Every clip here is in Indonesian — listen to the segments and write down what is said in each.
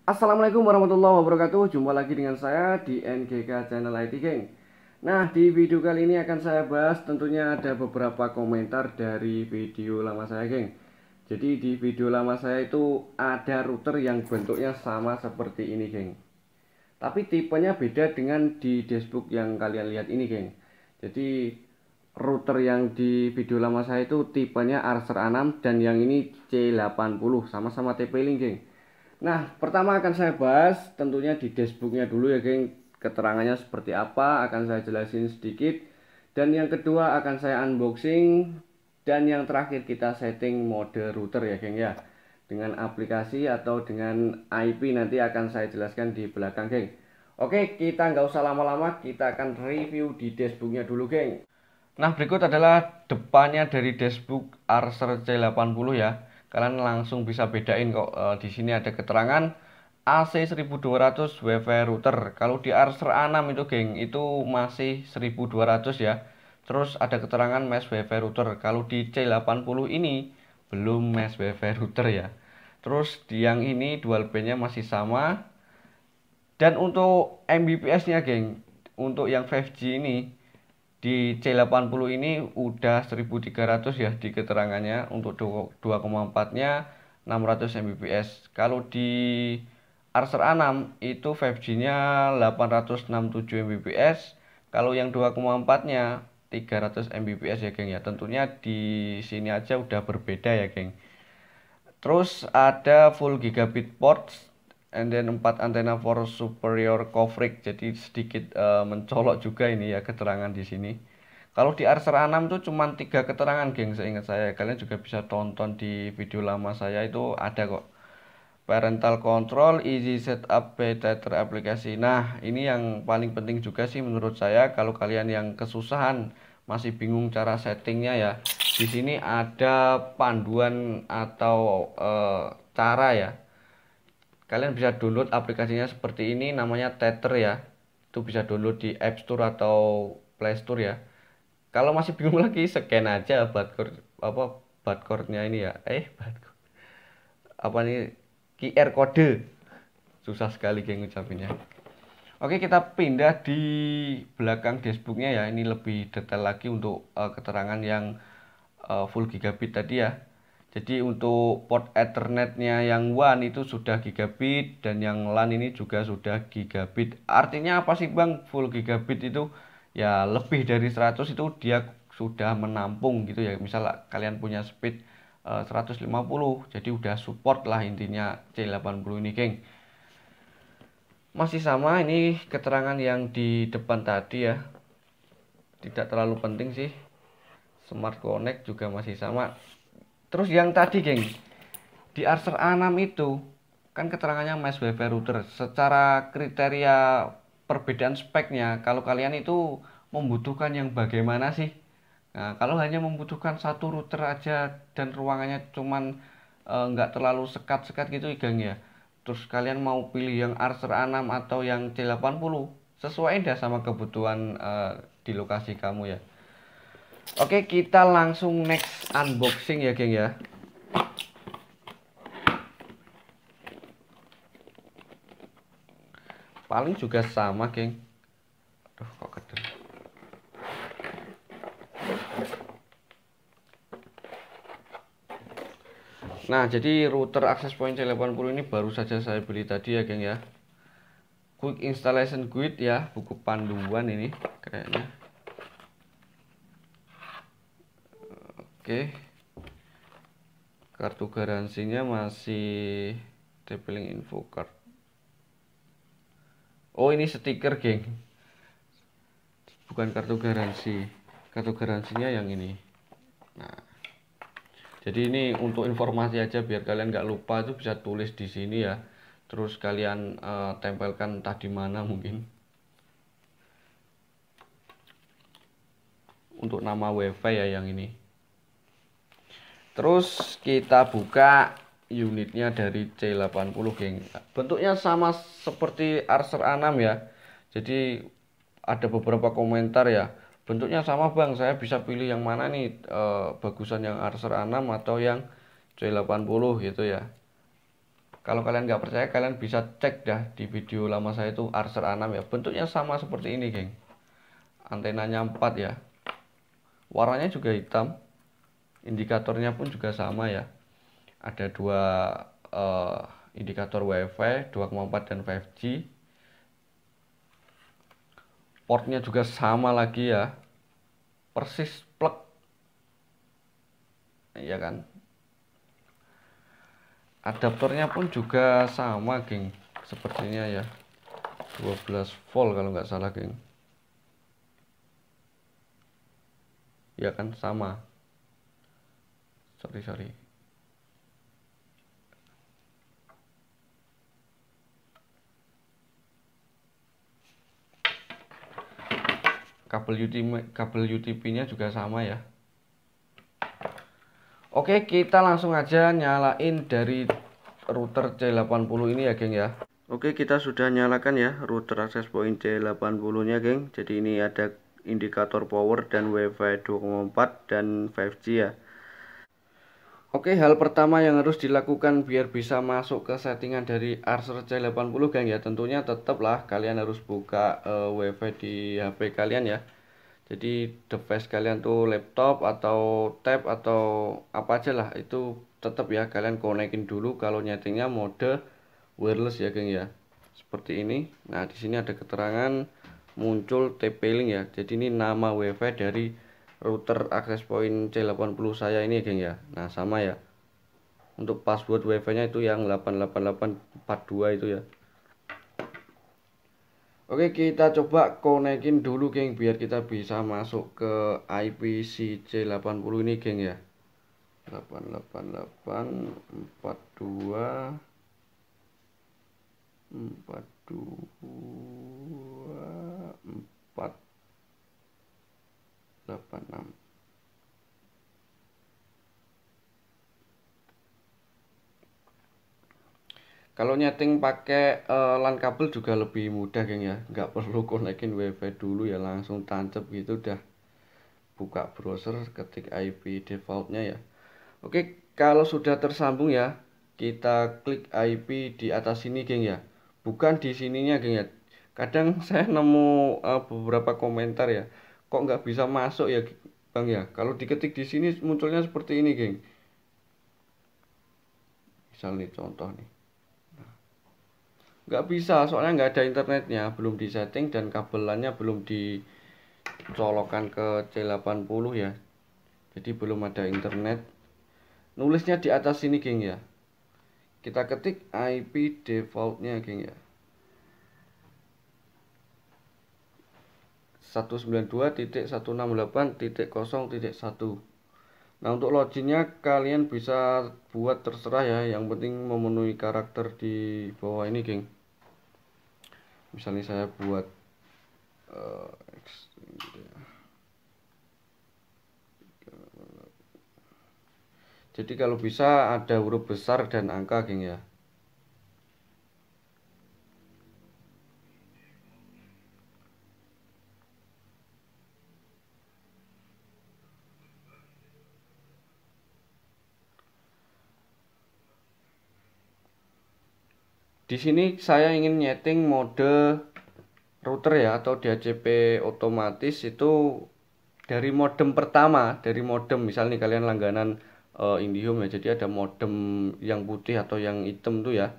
Assalamualaikum warahmatullahi wabarakatuh. Jumpa lagi dengan saya di NGK Channel IT Geng. Nah, di video kali ini akan saya bahas tentunya ada beberapa komentar dari video lama saya, geng. Jadi di video lama saya itu ada router yang bentuknya sama seperti ini, geng. Tapi tipenya beda dengan di dashboard yang kalian lihat ini, geng. Jadi router yang di video lama saya itu tipenya Archer A6 dan yang ini C80, sama-sama TP-Link, geng. Nah, pertama akan saya bahas tentunya di dashboardnya dulu ya, geng. Keterangannya seperti apa akan saya jelasin sedikit. Dan yang kedua akan saya unboxing. Dan yang terakhir kita setting mode router ya, geng ya. Dengan aplikasi atau dengan IP nanti akan saya jelaskan di belakang, geng. Oke, kita nggak usah lama-lama, kita akan review di dashboardnya dulu, geng. Nah, berikut adalah depannya dari dashboard Acer C80 ya. Kalian langsung bisa bedain kok. Di sini ada keterangan AC 1200 WiFi router. Kalau di Acer A6 itu, geng, itu masih 1200 ya. Terus ada keterangan mesh WiFi router. Kalau di C80 ini belum mesh WiFi router ya. Terus di yang ini dual band-nya masih sama. Dan untuk Mbps-nya, geng, untuk yang 5G ini di C80 ini udah 1300 ya di keterangannya. Untuk 2,4 nya 600 Mbps. Kalau di Acer A6 itu 5G-nya 867 Mbps. Kalau yang 2,4 nya 300 Mbps ya, geng ya. Tentunya di sini aja udah berbeda ya, geng. Terus ada full gigabit ports and then 4 antena for superior coverage. Jadi sedikit mencolok juga ini ya keterangan di sini. Kalau di Acer A6 tuh cuma 3 keterangan, geng, seingat saya. Kalian juga bisa tonton di video lama saya itu ada kok. Parental control, easy setup beta aplikasi. Nah, ini yang paling penting juga sih menurut saya. Kalau kalian yang kesusahan masih bingung cara settingnya ya, di sini ada panduan atau cara ya. Kalian bisa download aplikasinya seperti ini, namanya Tether ya. Itu bisa download di App Store atau Play Store ya. Kalau masih bingung lagi, scan aja barcode apa barcode-nya ini ya. Barcode. Apa nih? QR kode. Susah sekali, geng, ngucapinnya. Oke, kita pindah di belakang dashboardnya ya. Ini lebih detail lagi untuk keterangan yang full gigabit tadi ya. Jadi untuk port Ethernetnya yang WAN itu sudah gigabit dan yang LAN ini juga sudah gigabit. Artinya apa sih, bang, full gigabit itu? Ya lebih dari 100 itu dia sudah menampung gitu ya. Misal kalian punya speed 150, jadi udah support lah intinya C80 ini, geng. Masih sama ini keterangan yang di depan tadi ya. Tidak terlalu penting sih. Smart Connect juga masih sama. Terus yang tadi, geng, di Acer A6 itu kan keterangannya mesh WiFi router. Secara kriteria perbedaan speknya, kalau kalian itu membutuhkan yang bagaimana sih? Nah, kalau hanya membutuhkan satu router aja dan ruangannya cuman nggak terlalu sekat-sekat gitu, geng ya. Terus kalian mau pilih yang Acer A6 atau yang C80, sesuai dah sama kebutuhan di lokasi kamu ya. Oke, kita langsung next unboxing ya, geng ya. Paling juga sama, geng. Aduh, kok keder. Nah, jadi router access point C80 ini baru saja saya beli tadi ya, geng ya. Quick installation guide ya, buku panduan ini kayaknya. Oke. Kartu garansinya masih TP-Link info card. Oh, ini stiker, geng. Bukan kartu garansi. Kartu garansinya yang ini. Nah, jadi ini untuk informasi aja biar kalian nggak lupa, itu bisa tulis di sini ya. Terus kalian tempelkan entah di mana mungkin. Untuk nama WiFi ya yang ini. Terus kita buka unitnya dari C80, geng. Bentuknya sama seperti Acer A6 ya. Jadi ada beberapa komentar ya. Bentuknya sama, bang, saya bisa pilih yang mana nih, bagusan yang Acer A6 atau yang C80 gitu ya. Kalau kalian nggak percaya, kalian bisa cek dah di video lama saya itu Archer A6 ya. Bentuknya sama seperti ini, geng. Antenanya 4 ya. Warnanya juga hitam. Indikatornya pun juga sama ya. Ada dua indikator WiFi 2,4 dan 5G. Portnya juga sama lagi ya. Persis plug. Iya kan? Adaptornya pun juga sama, geng. Sepertinya ya. 12 volt kalau nggak salah, geng. Ya kan sama. Sorry. Kabel UTP-nya juga sama ya. Oke, kita langsung aja nyalain dari router C80 ini ya, geng ya. Oke, kita sudah nyalakan ya router access point C80 nya, geng. Jadi ini ada indikator power dan WiFi 2,4 dan 5G ya. Oke, hal pertama yang harus dilakukan biar bisa masuk ke settingan dari Archer C80, geng ya, tentunya tetaplah kalian harus buka WiFi di HP kalian ya. Jadi device kalian tuh laptop atau tab atau apa aja lah, itu tetap ya kalian konekin dulu kalau nyetingnya mode wireless ya, geng ya. Seperti ini. Nah, di sini ada keterangan muncul TP-Link ya. Jadi ini nama WiFi dari router access point C80 saya ini, geng ya. Nah, sama ya. Untuk password WiFi-nya itu yang 88842 itu ya. Oke, kita coba konekin dulu, geng, biar kita bisa masuk ke IP si C80 ini, geng ya. 8884242 486. Kalau nyeting pakai LAN kabel juga lebih mudah, geng ya. Nggak perlu konekin WiFi dulu ya, langsung tancap gitu udah buka browser, ketik IP defaultnya ya. Oke, kalau sudah tersambung ya, kita klik IP di atas sini, geng ya. Bukan di sininya, geng ya. Kadang saya nemu beberapa komentar ya, kok nggak bisa masuk ya, bang ya. Kalau diketik di sini munculnya seperti ini, geng. Misal nih contoh nih. Nggak bisa, soalnya nggak ada internetnya, belum disetting dan kabelannya belum dicolokkan ke C80 ya. Jadi belum ada internet. Nulisnya di atas sini, geng ya. Kita ketik IP defaultnya, geng ya. 192.168.0.1. Nah, untuk loginnya kalian bisa buat terserah ya, yang penting memenuhi karakter di bawah ini, geng. Misalnya saya buat jadi kalau bisa ada huruf besar dan angka, geng ya. Di sini saya ingin nyeting mode router ya, atau DHCP otomatis itu dari modem pertama, dari modem misalnya kalian langganan IndiHome ya, jadi ada modem yang putih atau yang hitam tuh ya,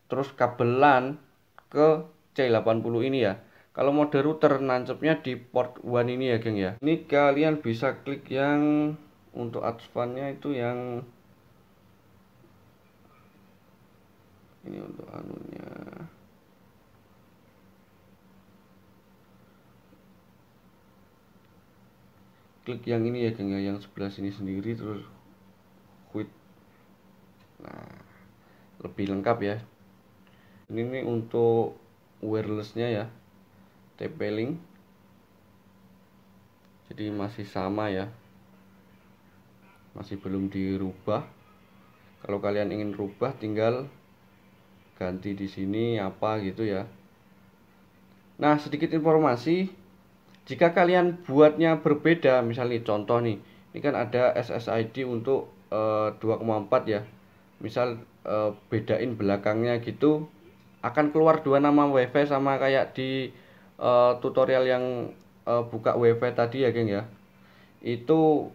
terus kabelan ke C80 ini ya. Kalau mode router nancepnya di port 1 ini ya, geng ya. Ini kalian bisa klik yang untuk advance-nya itu yang ini untuk anunya. Klik yang ini ya, geng ya, yang sebelah sini sendiri terus quit. Nah, lebih lengkap ya. Ini nih untuk wirelessnya ya, TP-Link. Jadi masih sama ya, masih belum dirubah. Kalau kalian ingin rubah tinggal ganti di sini apa gitu ya. Nah, sedikit informasi, jika kalian buatnya berbeda, misalnya contoh nih, ini kan ada SSID untuk 2,4 ya. misal bedain belakangnya gitu, akan keluar dua nama WiFi sama kayak di tutorial yang buka WiFi tadi ya geng ya. Itu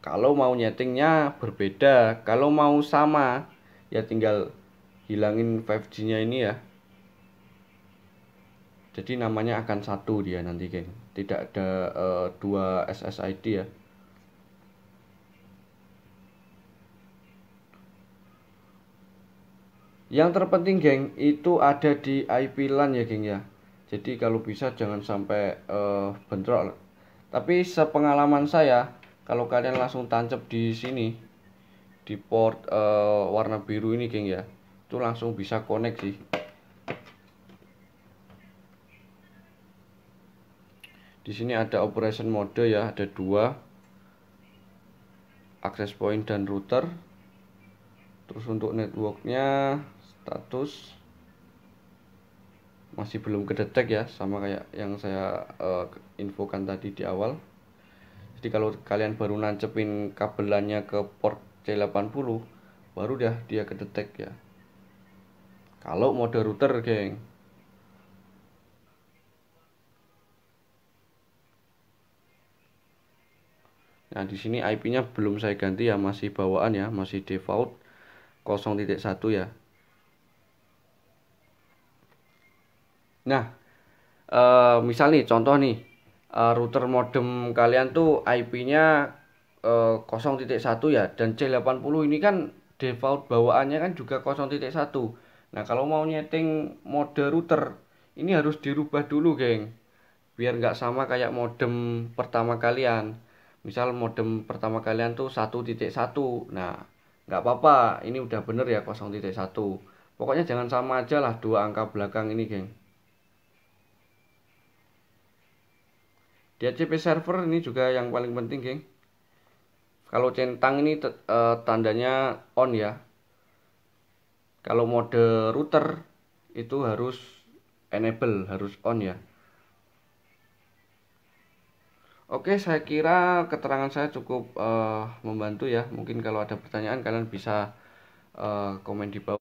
kalau mau nyetingnya berbeda, kalau mau sama ya tinggal hilangin 5G nya ini ya. Jadi namanya akan satu dia nanti geng, tidak ada dua SSID ya. Yang terpenting geng itu ada di IP LAN ya geng ya. Jadi kalau bisa jangan sampai bentrok. Tapi sepengalaman saya, kalau kalian langsung tancap di sini di port warna biru ini geng ya, itu langsung bisa connect sih. Di sini ada operation mode ya, ada dua, access point dan router. Terus untuk networknya status masih belum kedetek ya, sama kayak yang saya infokan tadi di awal. Jadi kalau kalian baru nancepin kabelannya ke port C80, baru dah dia kedetek ya. Kalau mode router geng. Nah, di sini IP-nya belum saya ganti ya, masih bawaan ya, masih default 0.1 ya. Nah, misal nih contoh nih, router modem kalian tuh IP-nya 0.1 ya, dan C80 ini kan default bawaannya kan juga 0.1. Nah, kalau mau nyeting mode router ini harus dirubah dulu geng, biar nggak sama kayak modem pertama kalian. Misal modem pertama kalian tuh 1.1, nah nggak apa-apa, ini udah bener ya 0.1. Pokoknya jangan sama aja lah dua angka belakang ini geng. DHCP server ini juga yang paling penting geng. Kalau centang ini tandanya on ya. Kalau mode router itu harus enable, harus on ya. Oke, saya kira keterangan saya cukup membantu ya. Mungkin kalau ada pertanyaan kalian bisa komen di bawah.